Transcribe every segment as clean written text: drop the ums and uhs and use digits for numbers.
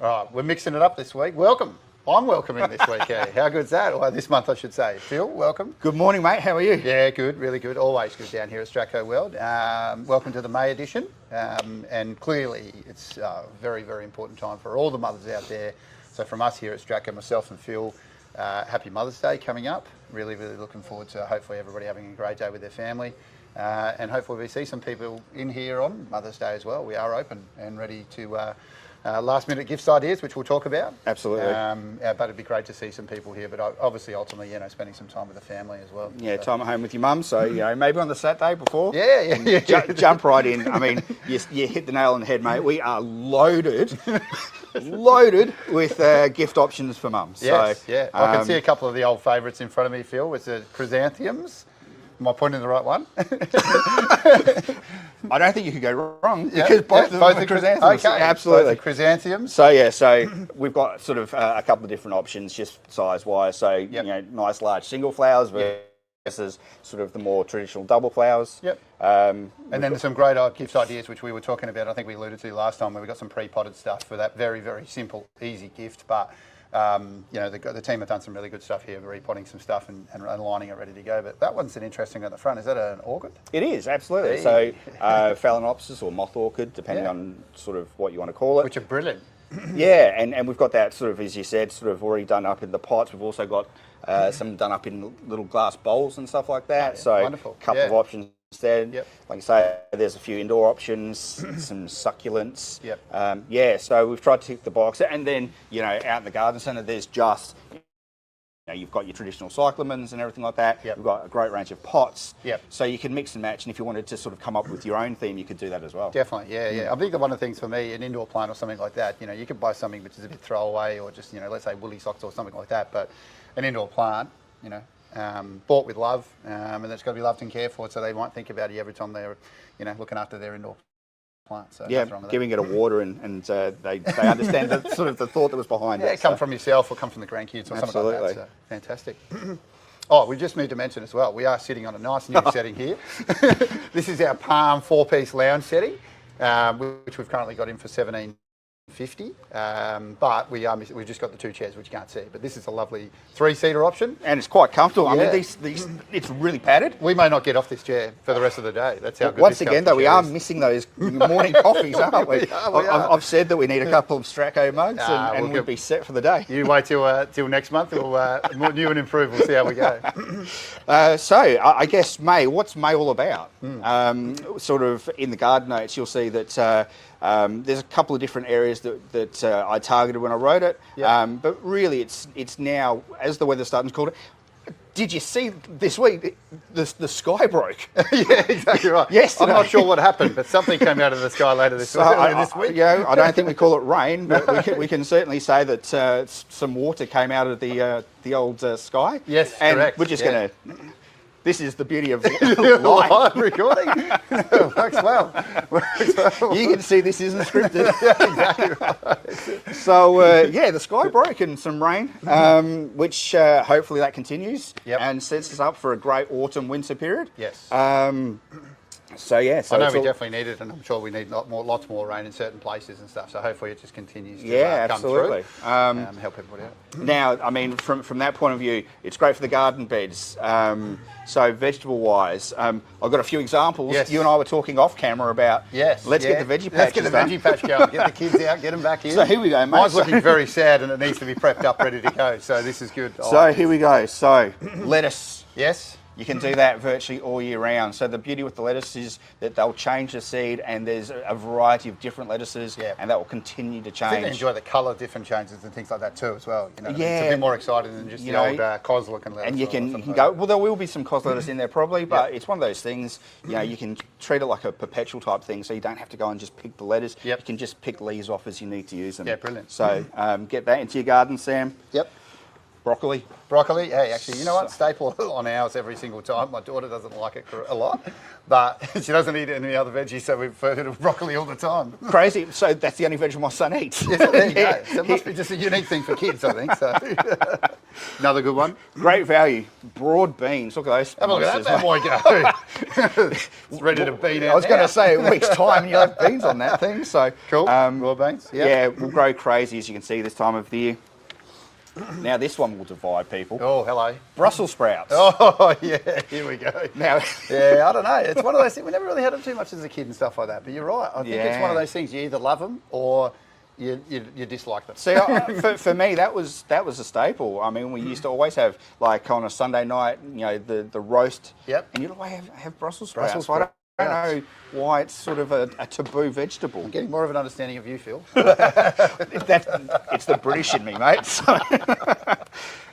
All right, we're mixing it up this week. Welcome. I'm welcoming this week. How good's that? Or this month, I should say. Phil, welcome. Good morning, mate. How are you? Yeah, good, really good. Always good down here at Stratco World. Welcome to the May edition. And clearly, it's a very, very important time for all the mothers out there. So from us here at Stratco, myself and Phil, happy Mother's Day coming up. Really, really looking forward to hopefully everybody having a great day with their family. And hopefully we see some people in here on Mother's Day as well. We are open and ready to last minute gifts ideas, which we'll talk about. Absolutely. But it'd be great to see some people here. But obviously, ultimately, spending some time with the family as well. Yeah, time at home with your mum. So, maybe on the Saturday before. Yeah. Jump right in. I mean, you hit the nail on the head, mate. We are loaded with gift options for mums. Yes, so, yeah. I can see a couple of the old favourites in front of me, Phil, with the chrysanthemums. Am I pointing the right one? I don't think you could go wrong because both of them are chrysanthemums. Okay, absolutely. Both chrysanthemums. So we've got sort of a couple of different options, just size-wise. So nice large single flowers versus sort of the more traditional double flowers. Yep. And then some great gift ideas, which we were talking about. I think we alluded to last time, where we got some pre-potted stuff for that very, very simple, easy gift, but. The team have done some really good stuff here, repotting some stuff and lining it ready to go. But that one's an interesting on the front. Is that an orchid? It is, absolutely. So Phalaenopsis or moth orchid, depending on sort of what you want to call it. Which are brilliant. Yeah, and we've got that sort of, as you said, sort of already done up in the pots. We've also got some done up in little glass bowls and stuff like that. So wonderful. A couple of options there. Yep. Like I say, there's a few indoor options, some succulents. Yep. So we've tried to tick the box. And then, out in the garden centre, there's just, you've got your traditional cyclamens and everything like that. Yep. We've got a great range of pots. Yep. So you can mix and match. And if you wanted to sort of come up with your own theme, you could do that as well. Definitely, yeah. I think that one of the things for me, an indoor plant or something like that, you could buy something which is a bit throwaway or just, let's say woolly socks or something like that. But an indoor plant, bought with love, and it's got to be loved and cared for, so they might think about you every time they're, looking after their indoor plant. So giving it a water and they understand the sort of the thought that was behind it. Yeah, come from yourself or come from the grandkids or something like that. So, fantastic. Oh, we just need to mention as well, we are sitting on a nice new setting here. This is our Palm 4-piece lounge setting, which we've currently got in for $17.50, but we've just got the 2 chairs which you can't see. But this is a lovely 3-seater option, and it's quite comfortable. I mean, these it's really padded. We may not get off this chair for the rest of the day. That's how good. Once again, though, we are missing those morning coffees, aren't we? I've said that we need a couple of Stratco mugs, and we'll be set for the day. You wait till next month. We'll new and improved. We'll see how we go. So I guess May. What's May all about? Sort of in the garden notes, you'll see that. There's a couple of different areas that I targeted when I wrote it, but really it's now, as the weather's starting to cool down. Did you see this week the sky broke? Yeah, exactly right. Yesterday. I'm not sure what happened, but something came out of the sky later this week. I don't think we call it rain, but we can certainly say that some water came out of the old sky. Yes, and correct. we're just going to... This is the beauty of live recording. Works well. You can see this isn't scripted. Exactly right. So, the sky broke and some rain, which hopefully that continues and sets us up for a great autumn-winter period. Yes. So I know we definitely need it, and I'm sure we need lots more rain in certain places and stuff. So hopefully it just continues to come through, help everybody out. Now, I mean, from that point of view, it's great for the garden beds. So vegetable-wise, I've got a few examples. Yes. You and I were talking off camera about. Let's get the veggie patch. Let's get the veggie patch going. Get the kids out. Get them back in. So here we go, mate. Mine's looking very sad, and it needs to be prepped up, ready to go. So this is good. So here we go. So lettuce. Yes. You can do that virtually all year round. So the beauty with the lettuce is that they'll change the seed, and there's a variety of different lettuces, and that will continue to change. I think they enjoy the colour, different changes and things like that too as well. It's a bit more exciting than just the old cos looking lettuce. And you can go, well, there will be some cos lettuce in there probably, but it's one of those things, you can treat it like a perpetual type thing, so you don't have to go and just pick the lettuce. You can just pick leaves off as you need to use them. Yeah, brilliant. So get that into your garden, Sam. Yep. Broccoli. Broccoli, hey, actually, you know what? Staple on ours every single time. My daughter doesn't like it a lot, but she doesn't eat any other veggies, so we've heard of broccoli all the time. Crazy. So that's the only vegetable my son eats. Yes, there you go. So it must be just a unique thing for kids, I think. So another good one. Great value. Broad beans. Look at those. Have a look at that bad boy go. It's ready to bean out. I was going to say a week's time, you'll have beans on that thing. So cool. Raw beans. Yep. Yeah, will grow crazy as you can see this time of the year. Now this one will divide people. Oh, hello. Brussels sprouts. Oh, yeah, here we go. Now, yeah, I don't know. It's one of those things. We never really had them too much as a kid and stuff like that. But you're right. I think it's one of those things. You either love them or you dislike them. See, for me, that was a staple. I mean, we used to always have, like, on a Sunday night, you know, the roast. Yep. And you'd always have Brussels sprouts. I don't know why it's sort of a taboo vegetable. I'm getting more of an understanding of you, Phil. It's the British in me, mate. So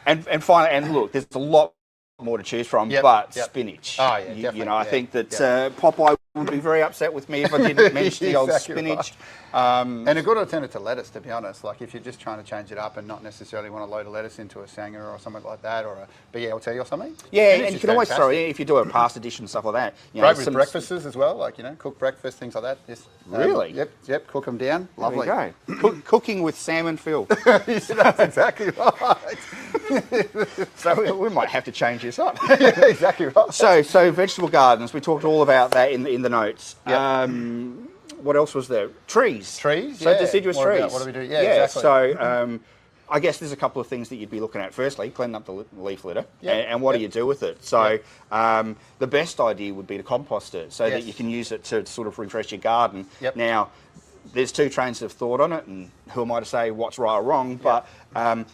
and finally, and look, there's a lot more to choose from, but spinach. Oh, yeah, definitely. You know, I think that Popeye would be very upset with me if I didn't mention the old spinach. Right. And a good alternative to lettuce, to be honest. Like if you're just trying to change it up and not necessarily want to load a lettuce into a sanger or something like that, or a baguette or something. Yeah, and you can always throw it in if you do a pasta dish and stuff like that. You know, great with breakfasts as well, like, you know, cooked breakfast, things like that. Just, really? Yep, cook them down. Lovely. There you go. Cooking with Sam and Phil. That's exactly right. So we might have to change this up. Yeah, exactly right. So vegetable gardens, we talked all about that in the notes. Yep. What else was there? Trees. Trees, so deciduous trees. What do we do? Yeah, exactly. So I guess there's a couple of things that you'd be looking at. Firstly, cleaning up the leaf litter, and what do you do with it? So the best idea would be to compost it so that you can use it to sort of refresh your garden. Yep. Now, there's two trains of thought on it, and who am I to say what's right or wrong? But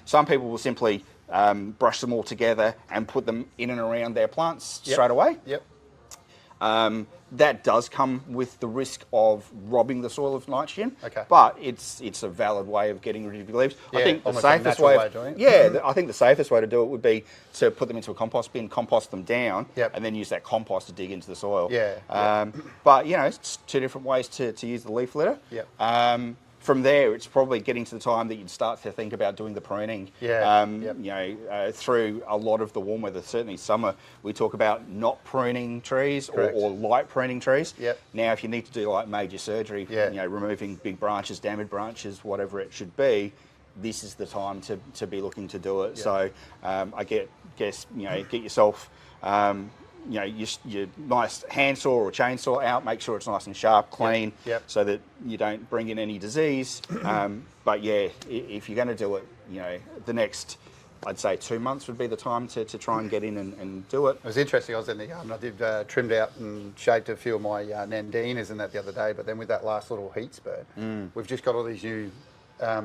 some people will simply brush them all together and put them in and around their plants straight away. Yep. That does come with the risk of robbing the soil of nitrogen, but it's a valid way of getting rid of your leaves. Yeah, I think the safest way of doing it. I think the safest way to do it would be to put them into a compost bin, compost them down, and then use that compost to dig into the soil. But you know, it's two different ways to use the leaf litter. From there, it's probably getting to the time that you'd start to think about doing the pruning. You know, through a lot of the warm weather, certainly summer, we talk about not pruning trees or light pruning trees. Now, if you need to do like major surgery, you know, removing big branches, damaged branches, whatever it should be, this is the time to be looking to do it. So I guess you know, get yourself you know, your nice handsaw or chainsaw out, make sure it's nice and sharp, clean, so that you don't bring in any disease. But yeah, if you're going to do it, you know, the next, I'd say 2 months would be the time to try and get in and do it. It was interesting, I was in the garden, I did trimmed out and shaped a few of my nandinas and that the other day, but then with that last little heat spurt, we've just got all these new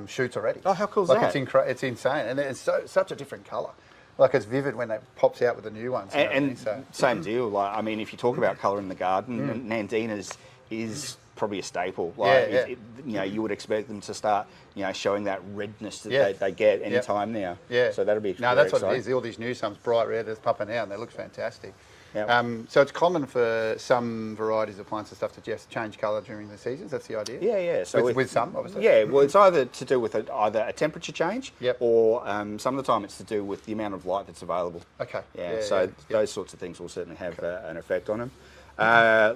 shoots already. Oh, how cool is that? It's insane, and it's such a different colour. Like it's vivid when it pops out with the new ones. And same deal. Like I mean, if you talk about colour in the garden, Nandinas is probably a staple. Like you know, you would expect them to start, you know, showing that redness that they get any time now. So that'll be no, that's what it is. All these new some bright red that's popping out, and they look fantastic. Yep. So it's common for some varieties of plants and stuff to just change colour during the seasons. That's the idea. Yeah. So with some, obviously. Yeah. Well, it's either to do with either a temperature change, or some of the time it's to do with the amount of light that's available. Okay. So those sorts of things will certainly have an effect on them.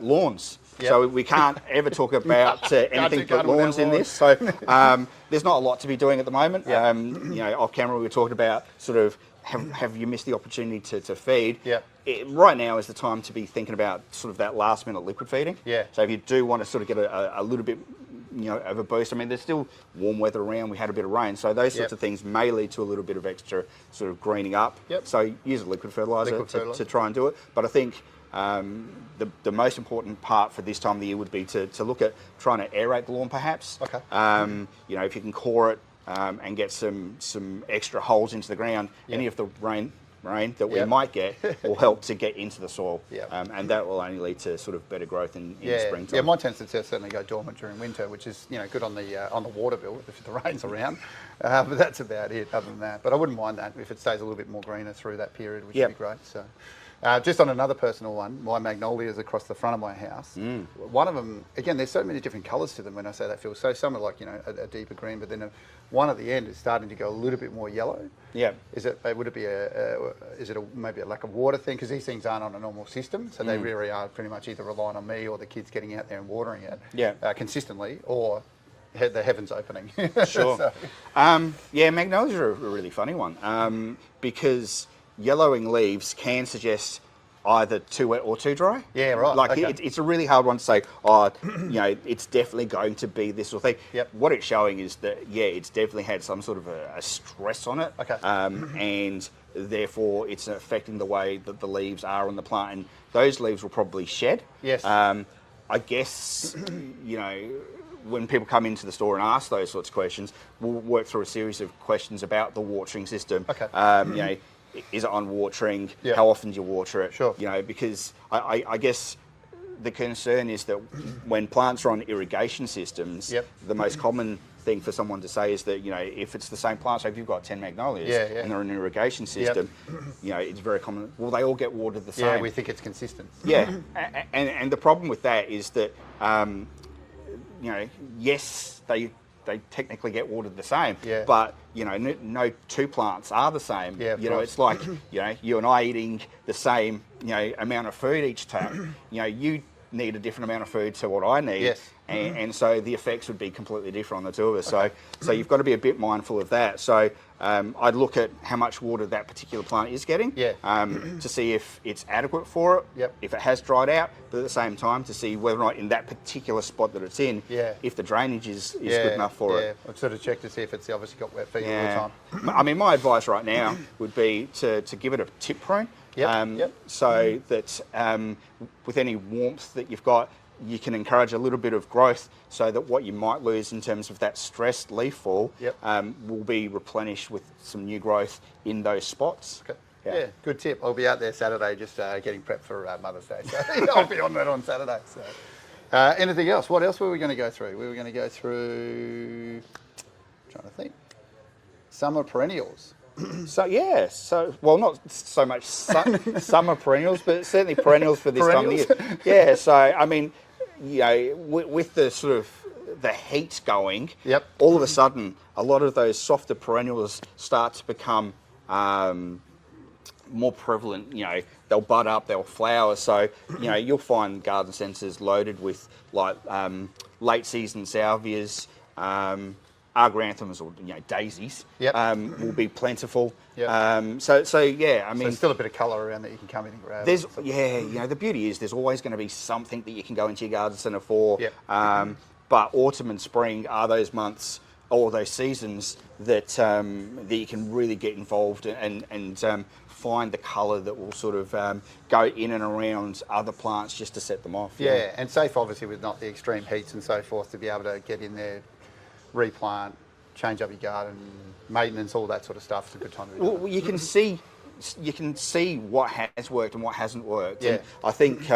Lawns. So we can't ever talk about anything but lawns in this. So there's not a lot to be doing at the moment. You know, off camera we were talking about sort of have you missed the opportunity to feed? Right now is the time to be thinking about sort of that last minute liquid feeding. So if you do want to sort of get a little bit, you know, of a boost, I mean, there's still warm weather around, we had a bit of rain, so those sorts of things may lead to a little bit of extra sort of greening up. So use a liquid fertiliser to try and do it. But I think the most important part for this time of the year would be to look at trying to aerate the lawn perhaps. You know, if you can core it, and get some extra holes into the ground, any of the rain that we might get will help to get into the soil, and that will only lead to sort of better growth in the springtime. Yeah, mine tends to certainly go dormant during winter, which is, you know, good on the water bill if the rain's around, but that's about it. Other than that, but I wouldn't mind that if it stays a little bit more greener through that period, which would be great. So. Just on another personal one, my magnolias across the front of my house. One of them, again, there's so many different colours to them when I say that, Phil. So some are like, you know, a deeper green, but then one at the end is starting to go a little bit more yellow. Yeah. Would it be maybe a lack of water thing? Because these things aren't on a normal system, so they really are pretty much either relying on me or the kids getting out there and watering it consistently, or the heavens opening. Sure. So. Magnolias are a really funny one because yellowing leaves can suggest either too wet or too dry. Yeah, right. Like okay. it's a really hard one to say, you know, it's definitely going to be this sort of thing. Yep. What it's showing is that, it's definitely had some sort of a stress on it. Okay. And therefore it's affecting the way that the leaves are on the plant. And those leaves will probably shed. Yes. I guess, you know, when people come into the store and ask those sorts of questions, we'll work through a series of questions about the watering system. Okay. You know, is it on watering? Yeah. How often do you water it? Sure. You know, because I guess the concern is that when plants are on irrigation systems, the most common thing for someone to say is that, you know, if it's the same plant, so if you've got 10 magnolias and they're in an irrigation system, you know, it's very common. Well, they all get watered the same. Yeah, we think it's consistent. Yeah, and the problem with that is that, you know, yes, they technically get watered the same, but, you know, no two plants are the same. Yeah, you know, it's like, you know, you and I eating the same, you know, amount of food each time. You know, you need a different amount of food to what I need. Yes. And so the effects would be completely different on the two of us. Okay. So you've got to be a bit mindful of that. So I'd look at how much water that particular plant is getting to see if it's adequate for it, if it has dried out, but at the same time to see whether or not in that particular spot that it's in, if the drainage is good enough for it. I'd sort of check to see if it's obviously got wet feet all the time. I mean, my advice right now would be to give it a tip prune. So that with any warmth that you've got, you can encourage a little bit of growth so that what you might lose in terms of that stressed leaf fall will be replenished with some new growth in those spots. Okay. Yeah, good tip. I'll be out there Saturday just getting prepped for Mother's Day. So I'll be on that on Saturday. So, anything else? What else were we going to go through? We were going to go through, trying to think, summer perennials. Well, not so much summer perennials, but certainly perennials for this time of year. Yeah, so I mean, you know, with the sort of the heat going, all of a sudden, a lot of those softer perennials start to become more prevalent. You know, they'll bud up, they'll flower. So, you know, you'll find garden centres loaded with like late season salvias. Argranthums or, you know, daisies will be plentiful. So I mean, so there's still a bit of colour around that you can come in and grab. You know, the beauty is there's always going to be something that you can go into your garden centre for. But autumn and spring are those months or those seasons that that you can really get involved and find the colour that will sort of go in and around other plants just to set them off. And safe obviously with not the extreme heats and so forth to be able to get in there, replant, change up your garden, maintenance, all that sort of stuff. It's a good time to be doing it. Well, you can see what has worked and what hasn't worked. And I think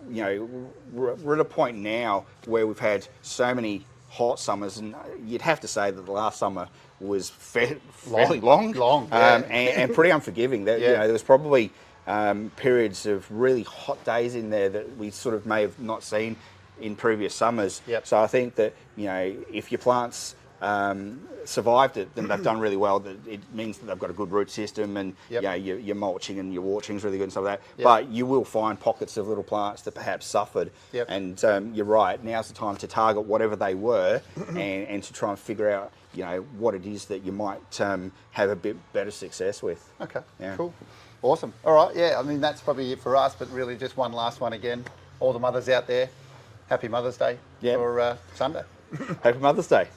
you know, we're at a point now where we've had so many hot summers, and you'd have to say that the last summer was fairly long, and pretty unforgiving. That you know, there was probably periods of really hot days in there that we sort of may have not seen in previous summers. So I think that, you know, if your plants survived it, then they've done really well. That it means that they've got a good root system, and you know, your mulching and your watering is really good and stuff like that. But you will find pockets of little plants that perhaps suffered. And you're right, now's the time to target whatever they were and to try and figure out, you know, what it is that you might have a bit better success with. Okay, cool. Awesome. All right, I mean, that's probably it for us, but really just one last one again. All the mothers out there, happy Mother's Day for Sunday. Happy Mother's Day.